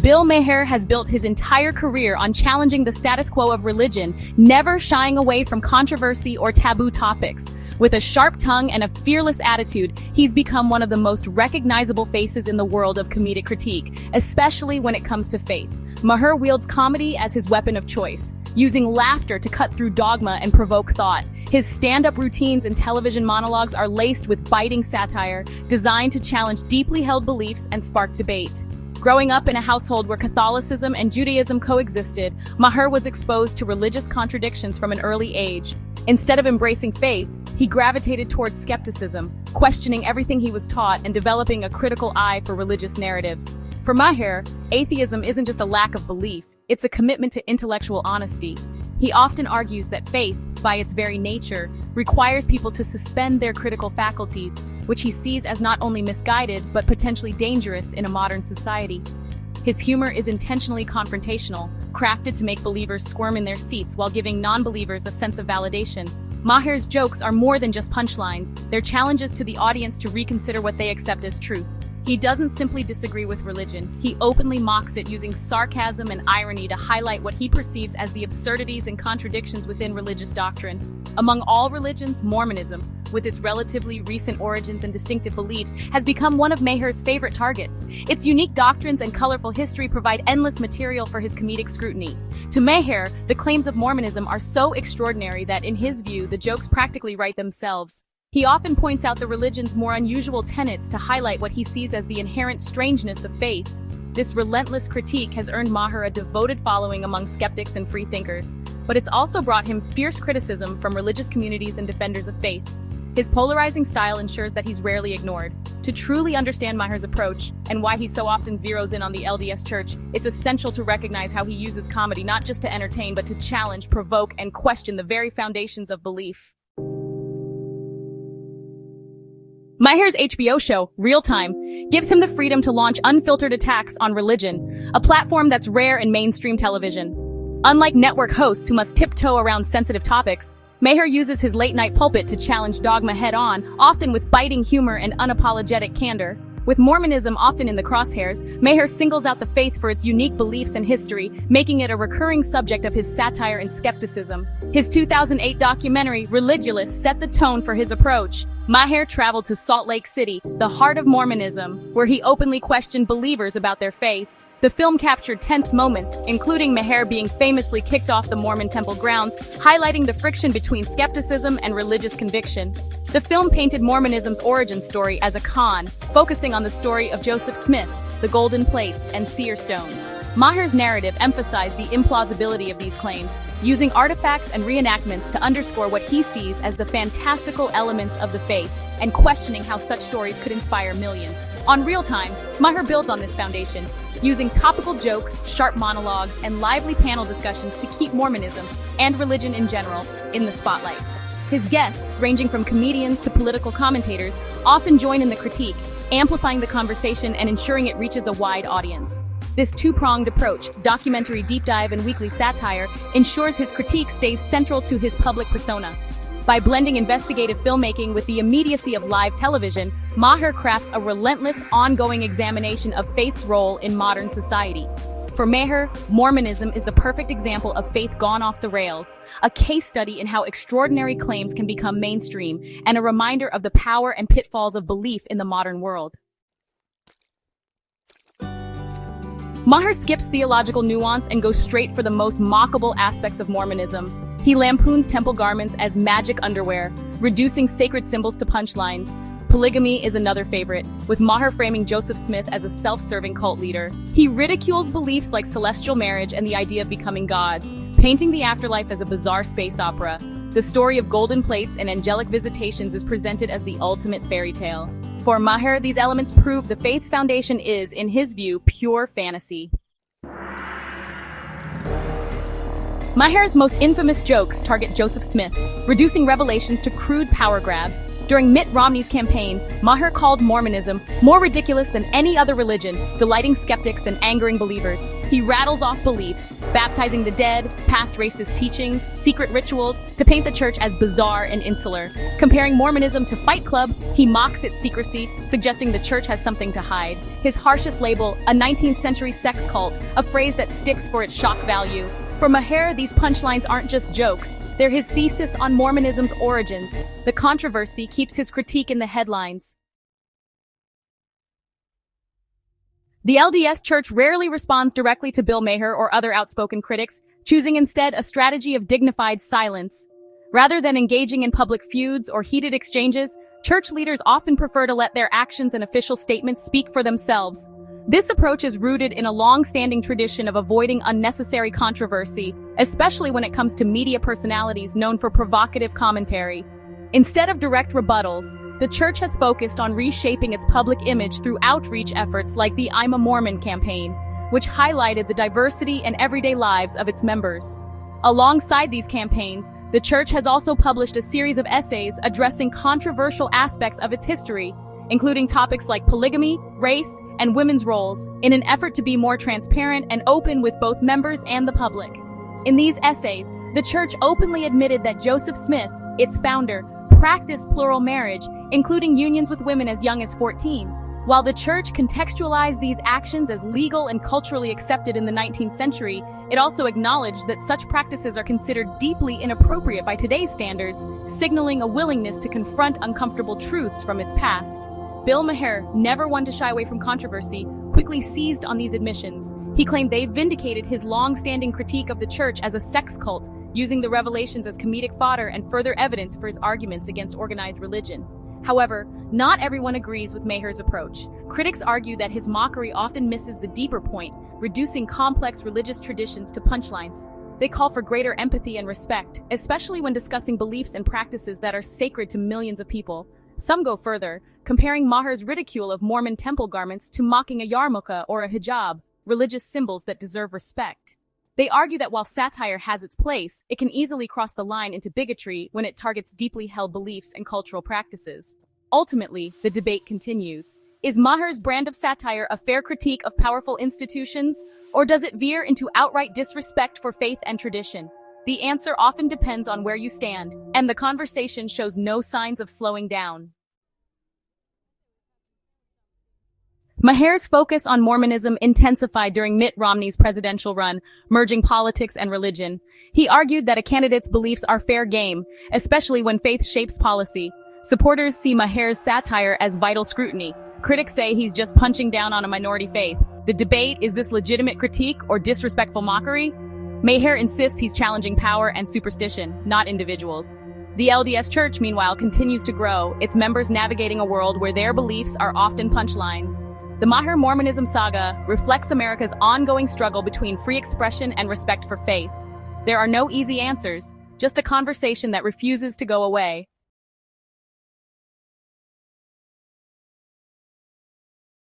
Bill Maher has built his entire career on challenging the status quo of religion, never shying away from controversy or taboo topics. With a sharp tongue and a fearless attitude, he's become one of the most recognizable faces in the world of comedic critique, especially when it comes to faith. Maher wields comedy as his weapon of choice, using laughter to cut through dogma and provoke thought. His stand-up routines and television monologues are laced with biting satire, designed to challenge deeply held beliefs and spark debate. Growing up in a household where Catholicism and Judaism coexisted, Maher was exposed to religious contradictions from an early age. Instead of embracing faith, he gravitated towards skepticism, questioning everything he was taught and developing a critical eye for religious narratives. For Maher, atheism isn't just a lack of belief, it's a commitment to intellectual honesty. He often argues that faith, by its very nature, requires people to suspend their critical faculties, which he sees as not only misguided but potentially dangerous in a modern society. His humor is intentionally confrontational, crafted to make believers squirm in their seats while giving non-believers a sense of validation. Maher's jokes are more than just punchlines, they're challenges to the audience to reconsider what they accept as truth. He doesn't simply disagree with religion, he openly mocks it using sarcasm and irony to highlight what he perceives as the absurdities and contradictions within religious doctrine. Among all religions, Mormonism, with its relatively recent origins and distinctive beliefs, has become one of Maher's favorite targets. Its unique doctrines and colorful history provide endless material for his comedic scrutiny. To Maher, the claims of Mormonism are so extraordinary that, in his view, the jokes practically write themselves. He often points out the religion's more unusual tenets to highlight what he sees as the inherent strangeness of faith. This relentless critique has earned Maher a devoted following among skeptics and freethinkers, but it's also brought him fierce criticism from religious communities and defenders of faith. His polarizing style ensures that he's rarely ignored. To truly understand Maher's approach, and why he so often zeroes in on the LDS Church, it's essential to recognize how he uses comedy not just to entertain but to challenge, provoke, and question the very foundations of belief. Maher's HBO show, Real Time, gives him the freedom to launch unfiltered attacks on religion, a platform that's rare in mainstream television. Unlike network hosts who must tiptoe around sensitive topics, Maher uses his late-night pulpit to challenge dogma head-on, often with biting humor and unapologetic candor. With Mormonism often in the crosshairs, Maher singles out the faith for its unique beliefs and history, making it a recurring subject of his satire and skepticism. His 2008 documentary, Religulous, set the tone for his approach. Maher traveled to Salt Lake City, the heart of Mormonism, where he openly questioned believers about their faith. The film captured tense moments, including Maher being famously kicked off the Mormon temple grounds, highlighting the friction between skepticism and religious conviction. The film painted Mormonism's origin story as a con, focusing on the story of Joseph Smith, the golden plates, and seer stones. Maher's narrative emphasized the implausibility of these claims, using artifacts and reenactments to underscore what he sees as the fantastical elements of the faith, and questioning how such stories could inspire millions. On Real Time, Maher builds on this foundation, using topical jokes, sharp monologues, and lively panel discussions to keep Mormonism, and religion in general, in the spotlight. His guests, ranging from comedians to political commentators, often join in the critique, amplifying the conversation and ensuring it reaches a wide audience. This two-pronged approach, documentary deep dive and weekly satire, ensures his critique stays central to his public persona. By blending investigative filmmaking with the immediacy of live television, Maher crafts a relentless, ongoing examination of faith's role in modern society. For Maher, Mormonism is the perfect example of faith gone off the rails, a case study in how extraordinary claims can become mainstream, and a reminder of the power and pitfalls of belief in the modern world. Maher skips theological nuance and goes straight for the most mockable aspects of Mormonism. He lampoons temple garments as magic underwear, reducing sacred symbols to punchlines. Polygamy is another favorite, with Maher framing Joseph Smith as a self-serving cult leader. He ridicules beliefs like celestial marriage and the idea of becoming gods, painting the afterlife as a bizarre space opera. The story of golden plates and angelic visitations is presented as the ultimate fairy tale. For Maher, these elements prove the faith's foundation is, in his view, pure fantasy. Maher's most infamous jokes target Joseph Smith, reducing revelations to crude power grabs. During Mitt Romney's campaign, Maher called Mormonism more ridiculous than any other religion, delighting skeptics and angering believers. He rattles off beliefs, baptizing the dead, past racist teachings, secret rituals, to paint the church as bizarre and insular. Comparing Mormonism to Fight Club, he mocks its secrecy, suggesting the church has something to hide. His harshest label, a 19th century sex cult, a phrase that sticks for its shock value. For Maher, these punchlines aren't just jokes. They're his thesis on Mormonism's origins. The controversy keeps his critique in the headlines. The LDS Church rarely responds directly to Bill Maher or other outspoken critics, choosing instead a strategy of dignified silence. Rather than engaging in public feuds or heated exchanges, church leaders often prefer to let their actions and official statements speak for themselves. This approach is rooted in a long-standing tradition of avoiding unnecessary controversy, especially when it comes to media personalities known for provocative commentary. Instead of direct rebuttals, the church has focused on reshaping its public image through outreach efforts like the I'm a Mormon campaign, which highlighted the diversity and everyday lives of its members. Alongside these campaigns, the church has also published a series of essays addressing controversial aspects of its history, including topics like polygamy, race, and women's roles, in an effort to be more transparent and open with both members and the public. In these essays, the church openly admitted that Joseph Smith, its founder, practiced plural marriage, including unions with women as young as 14. While the church contextualized these actions as legal and culturally accepted in the 19th century, it also acknowledged that such practices are considered deeply inappropriate by today's standards, signaling a willingness to confront uncomfortable truths from its past. Bill Maher, never one to shy away from controversy, quickly seized on these admissions. He claimed they vindicated his long-standing critique of the church as a sex cult, using the revelations as comedic fodder and further evidence for his arguments against organized religion. However, not everyone agrees with Maher's approach. Critics argue that his mockery often misses the deeper point, reducing complex religious traditions to punchlines. They call for greater empathy and respect, especially when discussing beliefs and practices that are sacred to millions of people. Some go further, comparing Maher's ridicule of Mormon temple garments to mocking a yarmulke or a hijab, religious symbols that deserve respect. They argue that while satire has its place, it can easily cross the line into bigotry when it targets deeply held beliefs and cultural practices. Ultimately, the debate continues. Is Maher's brand of satire a fair critique of powerful institutions, or does it veer into outright disrespect for faith and tradition? The answer often depends on where you stand, and the conversation shows no signs of slowing down. Maher's focus on Mormonism intensified during Mitt Romney's presidential run, merging politics and religion. He argued that a candidate's beliefs are fair game, especially when faith shapes policy. Supporters see Maher's satire as vital scrutiny. Critics say he's just punching down on a minority faith. The debate, is this legitimate critique or disrespectful mockery? Maher insists he's challenging power and superstition, not individuals. The LDS Church, meanwhile, continues to grow, its members navigating a world where their beliefs are often punchlines. The Maher Mormonism saga reflects America's ongoing struggle between free expression and respect for faith. There are no easy answers, just a conversation that refuses to go away.